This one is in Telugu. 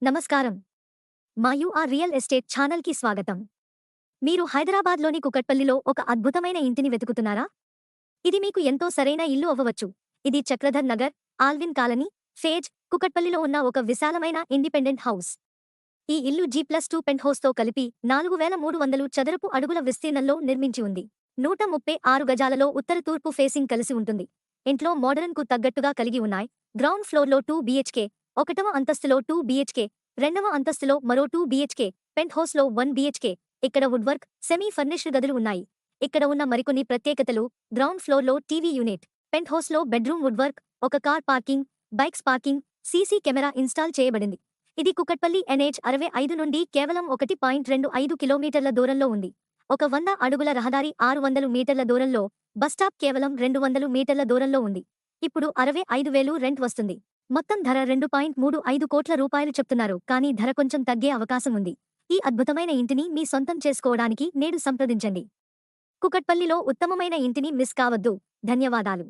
నమస్కారం. మా యూఆర్ రియల్ ఎస్టేట్ ఛానల్‌కి స్వాగతం. మీరు హైదరాబాద్‌లోని కుకట్పల్లిలో ఒక అద్భుతమైన ఇంటిని వెతుకుతున్నారా? ఇది మీకు ఎంతో సరైన ఇల్లు అవ్వవచ్చు. ఇది Chakradhar Nagar, Alvin colony, phase, కుకట్పల్లిలో ఉన్న ఒక విశాలమైన ఇండిపెండెంట్ హౌస్. ఈ ఇల్లు G+2 పెంట్‌హౌస్‌తో కలిపి 4300 చదరపు అడుగుల విస్తీర్ణంలో నిర్మించి ఉంది. 136 గజాలలో ఉత్తర తూర్పు ఫేసింగ్ కలిసి ఉంటుంది. ఇంట్లో మోడరన్‌కు తగ్గట్టుగా కలిగి ఉన్నాయి. గ్రౌండ్ ఫ్లోర్‌లో 2 BHK, ఒకటవ అంతస్తులో 2 BHK, రెండవ అంతస్తులో మరో 2 BHK, పెంట్‌హౌస్‌లో 1 BHK. ఇక్కడ వుడ్ వర్క్, సెమీ ఫర్నిష్డ్ గదులు ఉన్నాయి. ఇక్కడ ఉన్న మరికొన్ని ప్రత్యేకతలు: గ్రౌండ్ ఫ్లోర్‌లో టీవీ యూనిట్, పెంట్‌హౌస్‌లో బెడ్రూమ్ వుడ్ వర్క్, ఒక car parking, bikes parking, CC camera install చేయబడింది. ఇది కుకట్పల్లి NH 65 నుండి కేవలం 1.25 కిలోమీటర్ల దూరంలో ఉంది. ఒక 100 అడుగుల రహదారి 600 మీటర్ల దూరంలో, బస్టాప్ కేవలం 200 మీటర్ల దూరంలో ఉంది. ఇప్పుడు 65,000 రెంట్ వస్తుంది. మొత్తం ధర 2.35 కోట్ల రూపాయలు చెప్తున్నారు, కానీ ధర కొంచెం తగ్గే అవకాశం ఉంది. ఈ అద్భుతమైన ఇంటిని మీ సొంతం చేసుకోవడానికి నేడు సంప్రదించండి. కుకట్పల్లిలో ఉత్తమమైన ఇంటిని మిస్ కావద్దు. ధన్యవాదాలు.